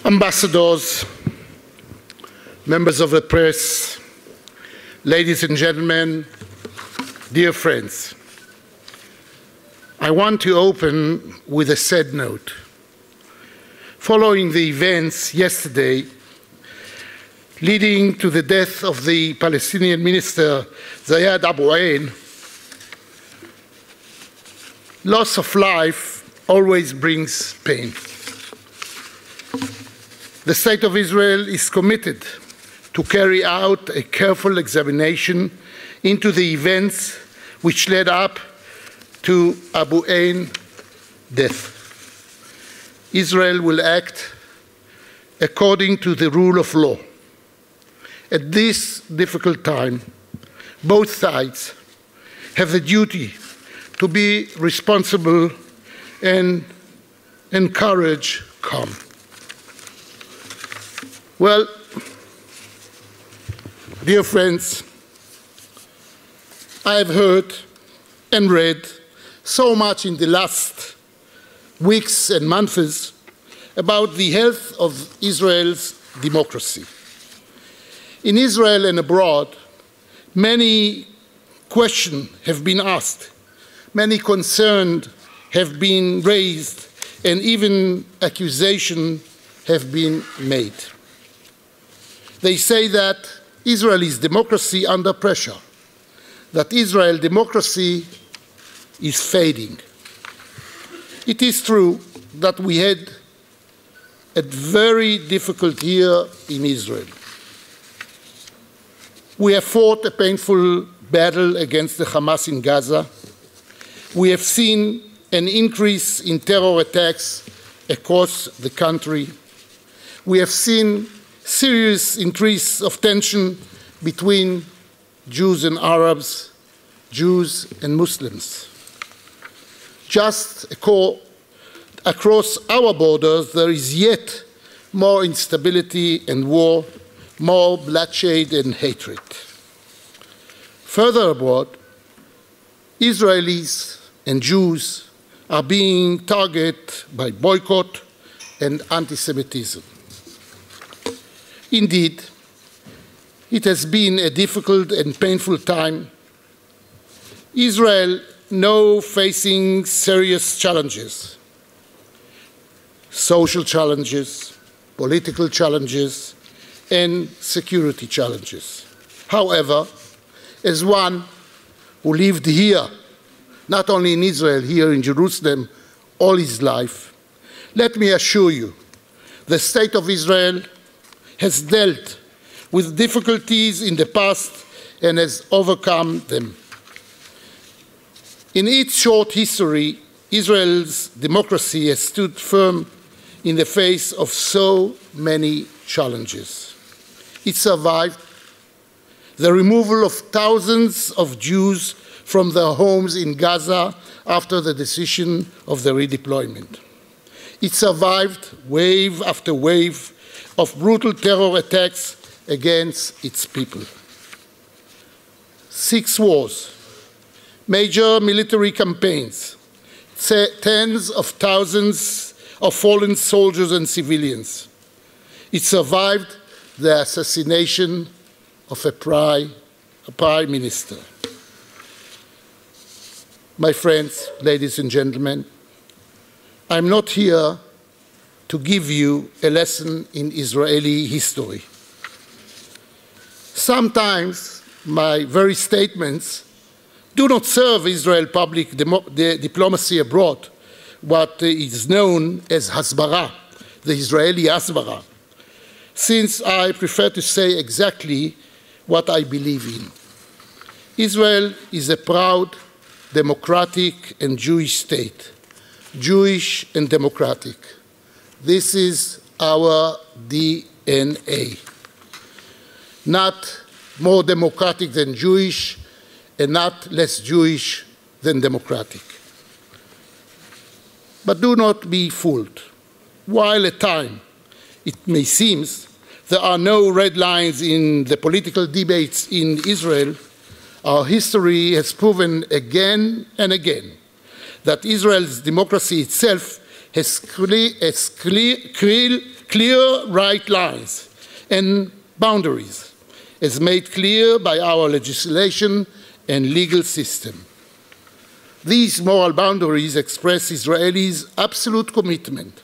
Ambassadors, members of the press, ladies and gentlemen, dear friends, I want to open with a sad note. Following the events yesterday leading to the death of the Palestinian minister Zayed Abu Ain, loss of life always brings pain. The State of Israel is committed to carry out a careful examination into the events which led up to Abu Ain's death. Israel will act according to the rule of law. At this difficult time, both sides have the duty to be responsible and encourage calm. Well, dear friends, I have heard and read so much in the last weeks and months about the health of Israel's democracy. In Israel and abroad, many questions have been asked, many concerns have been raised, and even accusations have been made. They say that Israel is democracy under pressure, that Israel democracy is fading. It is true that we had a very difficult year in Israel. We have fought a painful battle against the Hamas in Gaza. We have seen an increase in terror attacks across the country. We have seen serious increase of tension between Jews and Arabs, Jews and Muslims. Just across our borders, there is yet more instability and war, more bloodshed and hatred. Further abroad, Israelis and Jews are being targeted by boycott and anti-Semitism. Indeed, it has been a difficult and painful time. Israel now facing serious challenges, social challenges, political challenges, and security challenges. However, as one who lived here, not only in Israel, here in Jerusalem, all his life, let me assure you, the State of Israel has dealt with difficulties in the past and has overcome them. In its short history, Israel's democracy has stood firm in the face of so many challenges. It survived the removal of thousands of Jews from their homes in Gaza after the decision of the redeployment. It survived wave after wave of brutal terror attacks against its people. 6 wars, major military campaigns, tens of thousands of fallen soldiers and civilians. It survived the assassination of a prime minister. My friends, ladies and gentlemen, I'm not here to give you a lesson in Israeli history. Sometimes my very statements do not serve Israel public diplomacy abroad, what is known as hasbara, the Israeli hasbara, since I prefer to say exactly what I believe in. Israel is a proud, democratic and Jewish state, Jewish and democratic. This is our DNA. Not more democratic than Jewish and not less Jewish than democratic. But do not be fooled. While at times it may seem there are no red lines in the political debates in Israel, our history has proven again and again that Israel's democracy itself has clear right lines and boundaries, as made clear by our legislation and legal system. These moral boundaries express Israelis' absolute commitment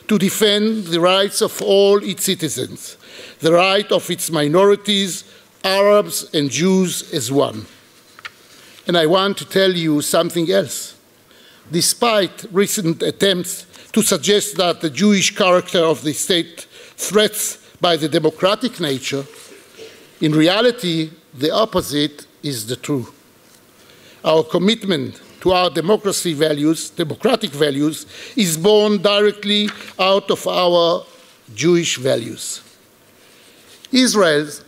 to defend the rights of all its citizens, the right of its minorities, Arabs and Jews as one. And I want to tell you something else. Despite recent attempts to suggest that the Jewish character of the state threats by the democratic nature, in reality, the opposite is the truth. Our commitment to our democratic values, is born directly out of our Jewish values. Israel's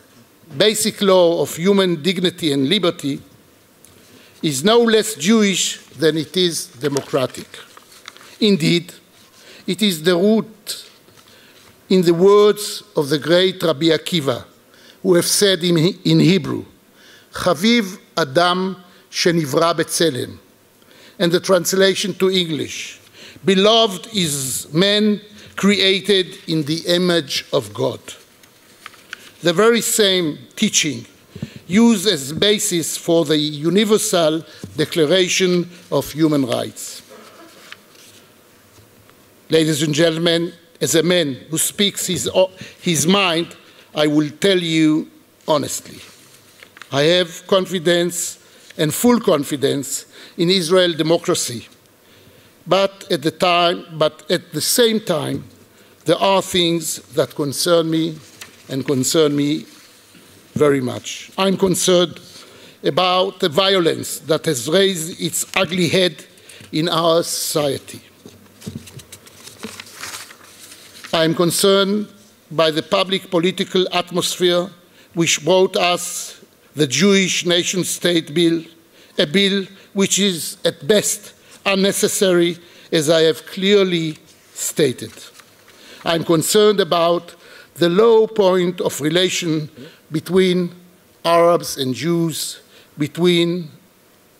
basic law of human dignity and liberty is no less Jewish than it is democratic. Indeed, it is the root in the words of the great Rabbi Akiva, who have said in Hebrew, Chaviv Adam shenivra b'tzelem, and the translation to English, beloved is man created in the image of God. The very same teaching used as basis for the Universal Declaration of Human Rights. Ladies and gentlemen, as a man who speaks his mind, I will tell you honestly, I have confidence and full confidence in Israel democracy. But at the same time, there are things that concern me and concern me very much. I'm concerned about the violence that has raised its ugly head in our society. I'm concerned by the public political atmosphere which brought us the Jewish nation-state bill, a bill which is at best unnecessary, as I have clearly stated. I'm concerned about the low point of relation between Arabs and Jews, between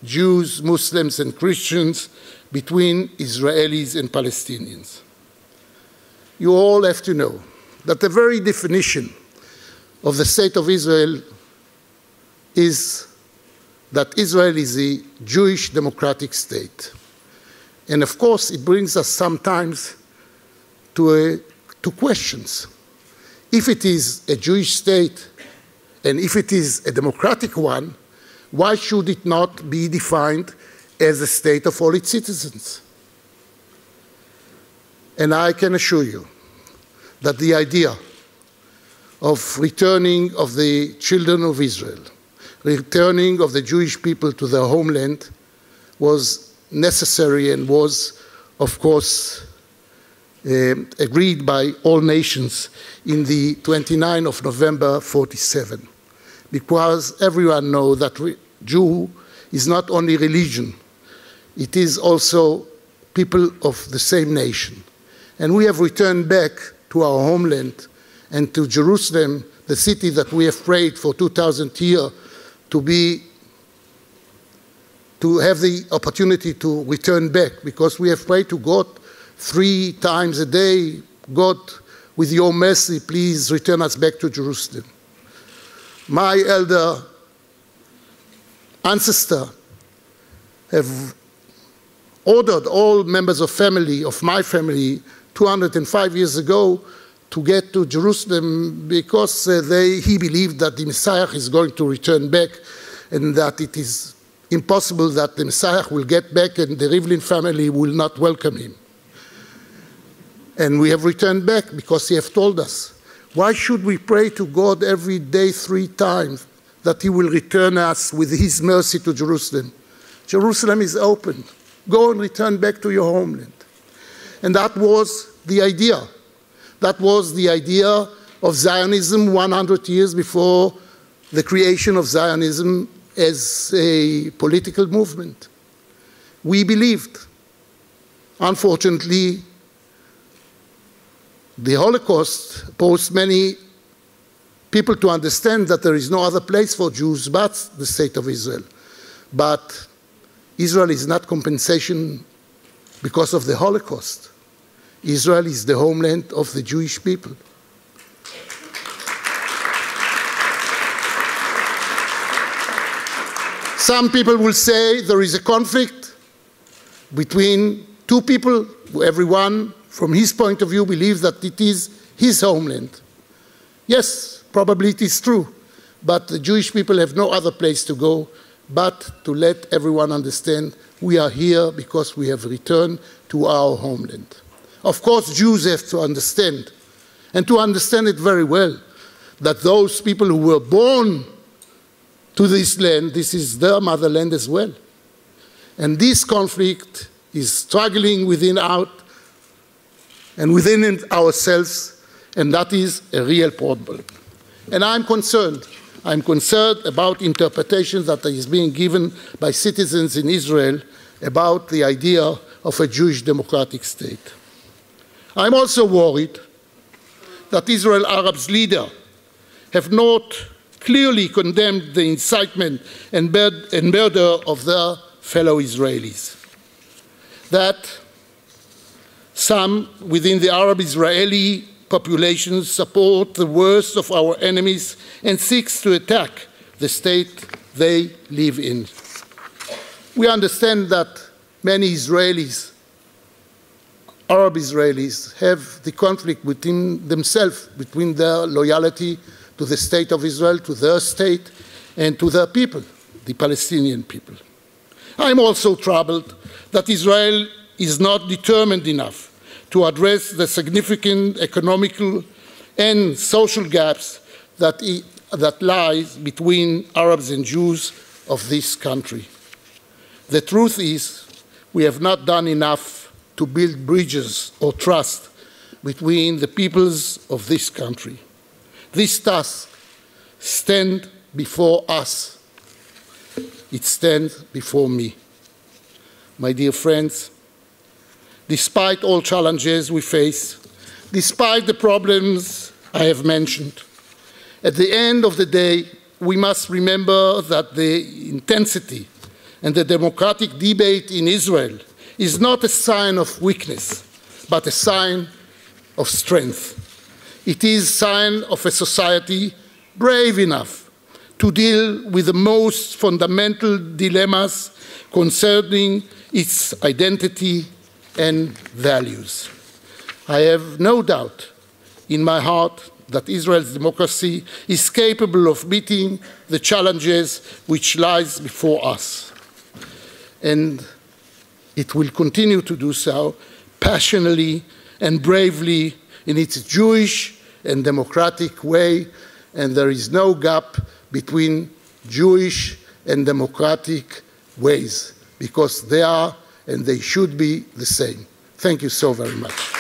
Jews, Muslims and Christians, between Israelis and Palestinians. You all have to know that the very definition of the State of Israel is that Israel is a Jewish democratic state. And of course, it brings us sometimes to questions. If it is a Jewish state, and if it is a democratic one, why should it not be defined as a state of all its citizens? And I can assure you that the idea of returning of the children of Israel, returning of the Jewish people to their homeland was necessary and was, of course, agreed by all nations in the 29th of November 47, because everyone knows that Jew is not only religion, it is also people of the same nation. And we have returned back to our homeland and to Jerusalem, the city that we have prayed for 2,000 years to have the opportunity to return back, because we have prayed to God 3 times a day, God, with your mercy, please return us back to Jerusalem. My elder ancestor have ordered all members of my family, 205 years ago, to get to Jerusalem because he believed that the Messiah is going to return back and that it is impossible that the Messiah will get back and the Rivlin family will not welcome him. And we have returned back because he has told us. Why should we pray to God every day 3 times that he will return us with his mercy to Jerusalem? Jerusalem is open. Go and return back to your homeland. And that was the idea. That was the idea of Zionism 100 years before the creation of Zionism as a political movement. We believed. Unfortunately, the Holocaust forced many people to understand that there is no other place for Jews but the state of Israel. But Israel is not compensation because of the Holocaust. Israel is the homeland of the Jewish people. Some people will say there is a conflict between two people. Everyone, from his point of view, believes that it is his homeland. Yes, probably it is true, but the Jewish people have no other place to go but to let everyone understand we are here because we have returned to our homeland. Of course, Jews have to understand, and to understand it very well, that those people who were born to this land, this is their motherland as well. And this conflict is struggling within ourselves, and that is a real problem. And I'm concerned. I'm concerned about interpretations that is being given by citizens in Israel about the idea of a Jewish democratic state. I'm also worried that Israel Arab's leaders have not clearly condemned the incitement and murder of their fellow Israelis. That some within the Arab-Israeli population support the worst of our enemies and seeks to attack the state they live in. We understand that many Israelis, Arab Israelis, have the conflict within themselves, between their loyalty to the state of Israel, to their state, and to their people, the Palestinian people. I'm also troubled that Israel is not determined enough to address the significant economical and social gaps that lies between Arabs and Jews of this country. The truth is, we have not done enough to build bridges or trust between the peoples of this country. This task stands before us. It stands before me. My dear friends, despite all challenges we face, despite the problems I have mentioned, at the end of the day, we must remember that the intensity and the democratic debate in Israel is not a sign of weakness, but a sign of strength. It is a sign of a society brave enough to deal with the most fundamental dilemmas concerning its identity and values. I have no doubt in my heart that Israel's democracy is capable of meeting the challenges which lies before us. And it will continue to do so passionately and bravely in its Jewish and democratic way, and there is no gap between Jewish and democratic ways, because they are and they should be the same. Thank you so very much.